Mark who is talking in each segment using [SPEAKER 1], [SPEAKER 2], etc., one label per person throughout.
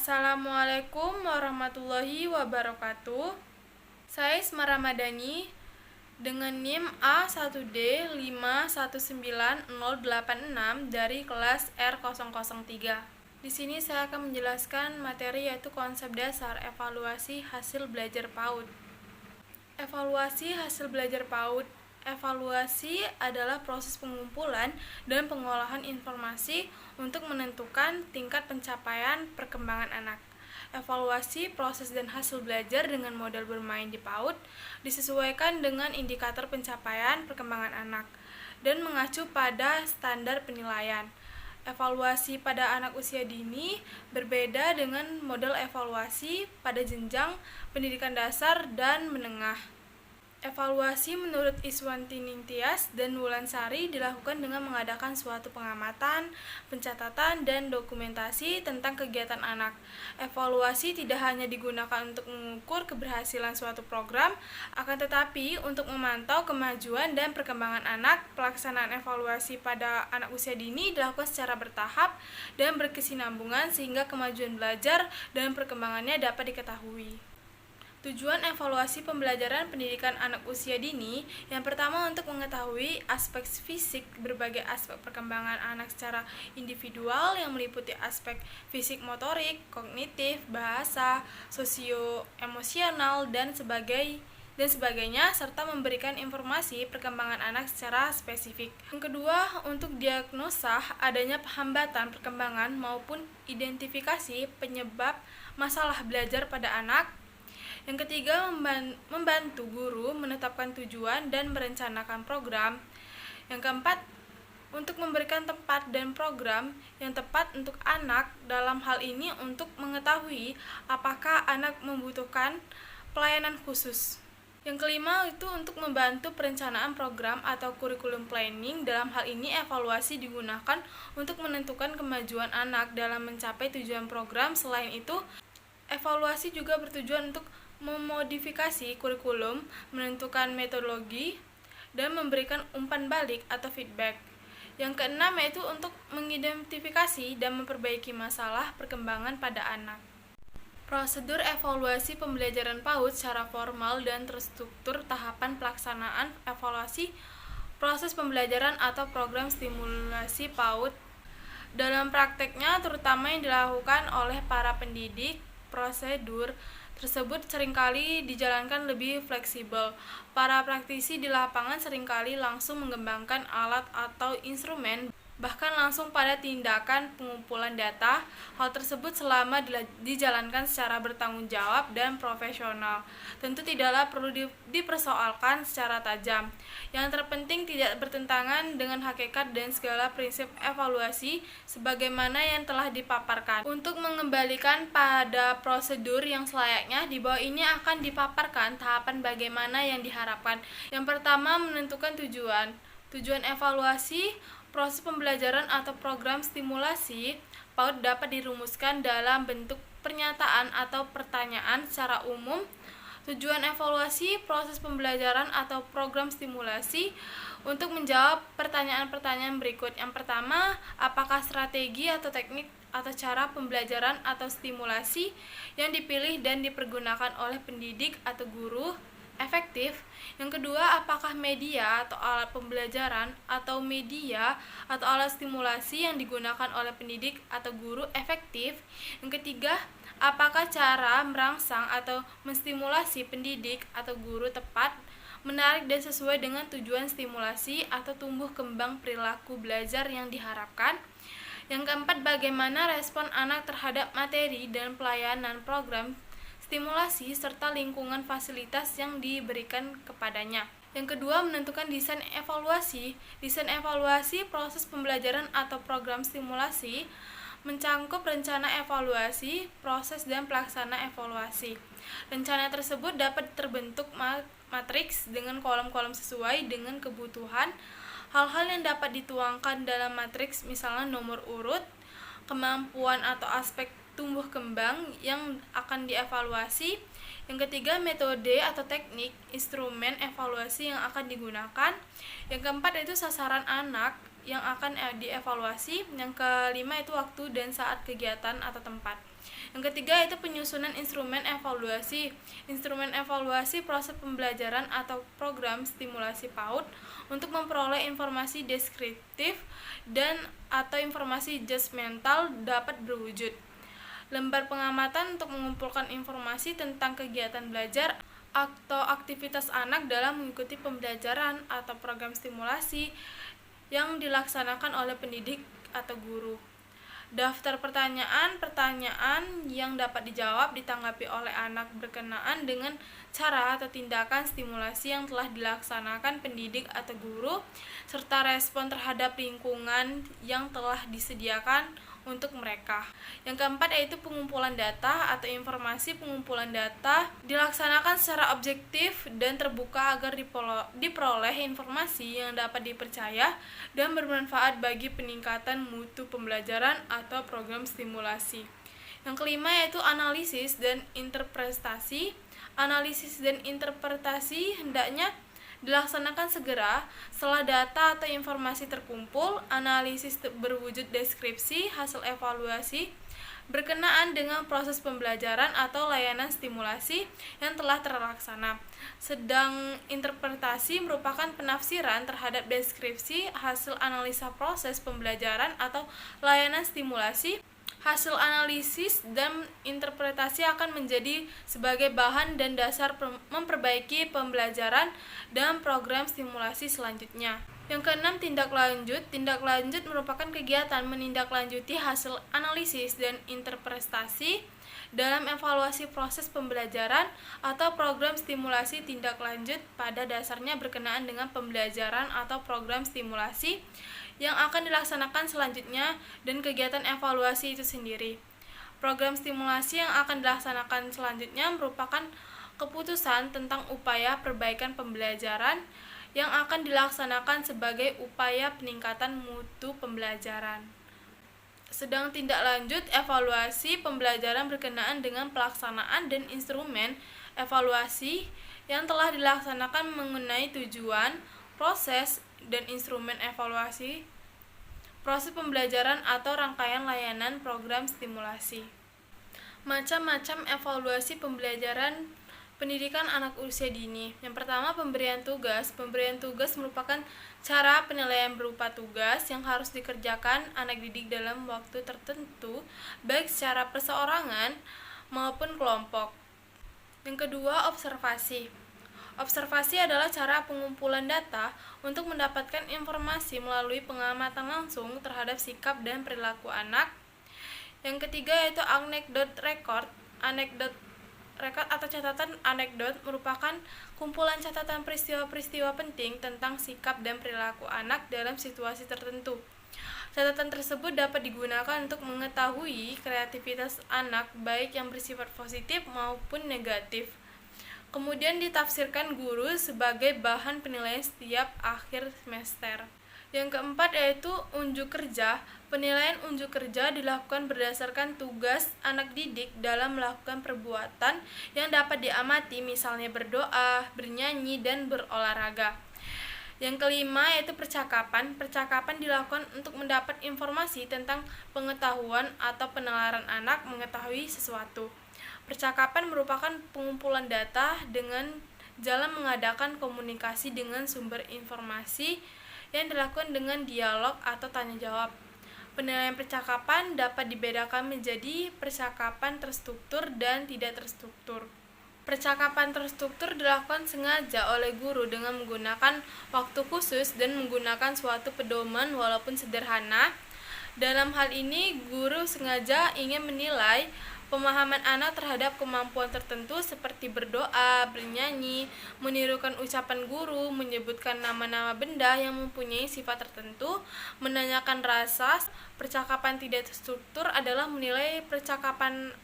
[SPEAKER 1] Assalamualaikum warahmatullahi wabarakatuh. Saya Isma Ramadhani dengan NIM A1D519086 dari kelas R003. Di sini saya akan menjelaskan materi yaitu konsep dasar evaluasi hasil belajar PAUD. Evaluasi hasil belajar PAUD. Evaluasi adalah proses pengumpulan dan pengolahan informasi untuk menentukan tingkat pencapaian perkembangan anak. Evaluasi proses dan hasil belajar dengan model bermain di PAUD disesuaikan dengan indikator pencapaian perkembangan anak dan mengacu pada standar penilaian. Evaluasi pada anak usia dini berbeda dengan model evaluasi pada jenjang pendidikan dasar dan menengah. Evaluasi menurut Iswanti Ningtyas dan Wulansari dilakukan dengan mengadakan suatu pengamatan, pencatatan, dan dokumentasi tentang kegiatan anak. Evaluasi tidak hanya digunakan untuk mengukur keberhasilan suatu program, akan tetapi untuk memantau kemajuan dan perkembangan anak. Pelaksanaan evaluasi pada anak usia dini dilakukan secara bertahap dan berkesinambungan sehingga kemajuan belajar dan perkembangannya dapat diketahui. Tujuan evaluasi pembelajaran pendidikan anak usia dini yang pertama untuk mengetahui aspek fisik berbagai aspek perkembangan anak secara individual yang meliputi aspek fisik motorik, kognitif, bahasa, sosio-emosional, dan sebagainya serta memberikan informasi perkembangan anak secara spesifik. Yang kedua, untuk diagnosa adanya hambatan perkembangan maupun identifikasi penyebab masalah belajar pada anak. Yang ketiga, membantu guru menetapkan tujuan dan merencanakan program. Yang keempat, untuk memberikan tempat dan program yang tepat untuk anak, dalam hal ini untuk mengetahui apakah anak membutuhkan pelayanan khusus. Yang kelima itu untuk membantu perencanaan program atau kurikulum planning. Dalam hal ini evaluasi digunakan untuk menentukan kemajuan anak dalam mencapai tujuan program. Selain itu, evaluasi juga bertujuan untuk memodifikasi kurikulum, menentukan metodologi, dan memberikan umpan balik atau feedback. Yang keenam yaitu untuk mengidentifikasi dan memperbaiki masalah perkembangan pada anak. Prosedur evaluasi pembelajaran PAUD secara formal dan terstruktur. Tahapan pelaksanaan evaluasi proses pembelajaran atau program stimulasi PAUD. Dalam prakteknya, terutama yang dilakukan oleh para pendidik, prosedur tersebut seringkali dijalankan lebih fleksibel. Para praktisi di lapangan seringkali langsung mengembangkan alat atau instrumen, bahkan langsung pada tindakan pengumpulan data. Hal tersebut selama dijalankan secara bertanggung jawab dan profesional, tentu tidaklah perlu dipersoalkan secara tajam. Yang terpenting tidak bertentangan dengan hakikat dan segala prinsip evaluasi sebagaimana yang telah dipaparkan. Untuk mengembalikan pada prosedur yang selayaknya, di bawah ini akan dipaparkan tahapan bagaimana yang diharapkan. Yang pertama, menentukan tujuan. Tujuan evaluasi proses pembelajaran atau program stimulasi PAUD dapat dirumuskan dalam bentuk pernyataan atau pertanyaan secara umum. Tujuan evaluasi proses pembelajaran atau program stimulasi untuk menjawab pertanyaan-pertanyaan berikut. Yang pertama, apakah strategi atau teknik atau cara pembelajaran atau stimulasi yang dipilih dan dipergunakan oleh pendidik atau guru efektif? Yang kedua, apakah media atau alat pembelajaran atau media atau alat stimulasi yang digunakan oleh pendidik atau guru efektif? Yang ketiga, apakah cara merangsang atau menstimulasi pendidik atau guru tepat, menarik dan sesuai dengan tujuan stimulasi atau tumbuh kembang perilaku belajar yang diharapkan? Yang keempat, bagaimana respon anak terhadap materi dan pelayanan program stimulasi serta lingkungan fasilitas yang diberikan kepadanya. Yang kedua, menentukan desain evaluasi. Desain evaluasi proses pembelajaran atau program stimulasi mencangkup rencana evaluasi, proses dan pelaksana evaluasi. Rencana tersebut dapat terbentuk matriks dengan kolom-kolom sesuai dengan kebutuhan. Hal-hal yang dapat dituangkan dalam matriks misalnya nomor urut, kemampuan atau aspek tumbuh kembang yang akan dievaluasi. Yang ketiga, metode atau teknik, instrumen evaluasi yang akan digunakan. Yang keempat yaitu sasaran anak yang akan dievaluasi. Yang kelima itu waktu dan saat kegiatan atau tempat. Yang ketiga itu penyusunan instrumen evaluasi. Instrumen evaluasi proses pembelajaran atau program stimulasi PAUD untuk memperoleh informasi deskriptif dan atau informasi judgmental dapat berwujud. Lembar pengamatan untuk mengumpulkan informasi tentang kegiatan belajar atau aktivitas anak dalam mengikuti pembelajaran atau program stimulasi yang dilaksanakan oleh pendidik atau guru. Daftar pertanyaan yang dapat dijawab ditanggapi oleh anak berkenaan dengan cara atau tindakan stimulasi yang telah dilaksanakan pendidik atau guru, serta respon terhadap lingkungan yang telah disediakan untuk mereka. Yang keempat yaitu pengumpulan data atau informasi. Pengumpulan data dilaksanakan secara objektif dan terbuka agar diperoleh informasi yang dapat dipercaya dan bermanfaat bagi peningkatan mutu pembelajaran atau program stimulasi. Yang kelima yaitu analisis dan interpretasi. Analisis dan interpretasi hendaknya dilaksanakan segera setelah data atau informasi terkumpul. Analisis berwujud deskripsi hasil evaluasi berkenaan dengan proses pembelajaran atau layanan stimulasi yang telah terlaksana. Sedang interpretasi merupakan penafsiran terhadap deskripsi hasil analisa proses pembelajaran atau layanan stimulasi. Hasil analisis dan interpretasi akan menjadi sebagai bahan dan dasar memperbaiki pembelajaran dan program stimulasi selanjutnya. Yang keenam, tindak lanjut. Tindak lanjut merupakan kegiatan menindaklanjuti hasil analisis dan interpretasi dalam evaluasi proses pembelajaran atau program stimulasi. Tindak lanjut pada dasarnya berkenaan dengan pembelajaran atau program stimulasi yang akan dilaksanakan selanjutnya dan kegiatan evaluasi itu sendiri. Program stimulasi yang akan dilaksanakan selanjutnya merupakan keputusan tentang upaya perbaikan pembelajaran yang akan dilaksanakan sebagai upaya peningkatan mutu pembelajaran. Sedang tindak lanjut evaluasi pembelajaran berkenaan dengan pelaksanaan dan instrumen evaluasi yang telah dilaksanakan mengenai tujuan, proses, dan instrumen evaluasi, proses pembelajaran atau rangkaian layanan program stimulasi. Macam-macam evaluasi pembelajaran pendidikan anak usia dini. Yang pertama, pemberian tugas. Pemberian tugas merupakan cara penilaian berupa tugas yang harus dikerjakan anak didik dalam waktu tertentu, baik secara perseorangan maupun kelompok. Yang kedua, observasi. Observasi adalah cara pengumpulan data untuk mendapatkan informasi melalui pengamatan langsung terhadap sikap dan perilaku anak. Yang ketiga yaitu anekdot record. Anekdot record atau catatan anekdot merupakan kumpulan catatan peristiwa-peristiwa penting tentang sikap dan perilaku anak dalam situasi tertentu. Catatan tersebut dapat digunakan untuk mengetahui kreativitas anak baik yang bersifat positif maupun negatif. Kemudian ditafsirkan guru sebagai bahan penilaian setiap akhir semester. Yang keempat yaitu unjuk kerja. Penilaian unjuk kerja dilakukan berdasarkan tugas anak didik dalam melakukan perbuatan yang dapat diamati, misalnya berdoa, bernyanyi, dan berolahraga. Yang kelima yaitu percakapan. Percakapan dilakukan untuk mendapat informasi tentang pengetahuan atau penalaran anak mengetahui sesuatu. Percakapan merupakan pengumpulan data dengan jalan mengadakan komunikasi dengan sumber informasi yang dilakukan dengan dialog atau tanya jawab. Penilaian percakapan dapat dibedakan menjadi percakapan terstruktur dan tidak terstruktur. Percakapan terstruktur dilakukan sengaja oleh guru dengan menggunakan waktu khusus dan menggunakan suatu pedoman walaupun sederhana. Dalam hal ini, guru sengaja ingin menilai pemahaman anak terhadap kemampuan tertentu seperti berdoa, bernyanyi, menirukan ucapan guru, menyebutkan nama-nama benda yang mempunyai sifat tertentu, menanyakan rasa. Percakapan tidak terstruktur adalah menilai percakapan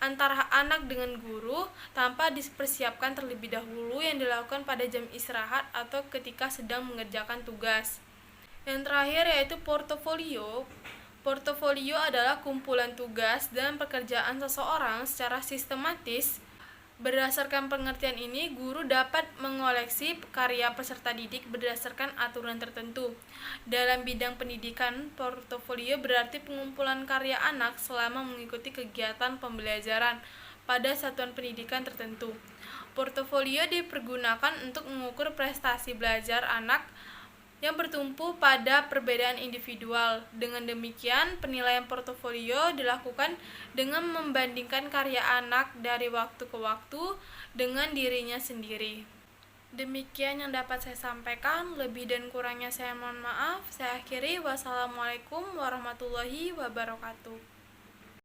[SPEAKER 1] antara anak dengan guru tanpa dipersiapkan terlebih dahulu yang dilakukan pada jam istirahat atau ketika sedang mengerjakan tugas. Yang terakhir yaitu portofolio. Portofolio adalah kumpulan tugas dan pekerjaan seseorang secara sistematis Berdasarkan pengertian ini, guru dapat mengoleksi karya peserta didik berdasarkan aturan tertentu. Dalam bidang pendidikan, portofolio berarti pengumpulan karya anak selama mengikuti kegiatan pembelajaran pada satuan pendidikan tertentu. Portofolio dipergunakan untuk mengukur prestasi belajar anak yang bertumpu pada perbedaan individual. Dengan demikian, penilaian portofolio dilakukan dengan membandingkan karya anak dari waktu ke waktu dengan dirinya sendiri. Demikian yang dapat saya sampaikan, lebih dan kurangnya saya mohon maaf. Saya akhiri, wassalamualaikum warahmatullahi wabarakatuh.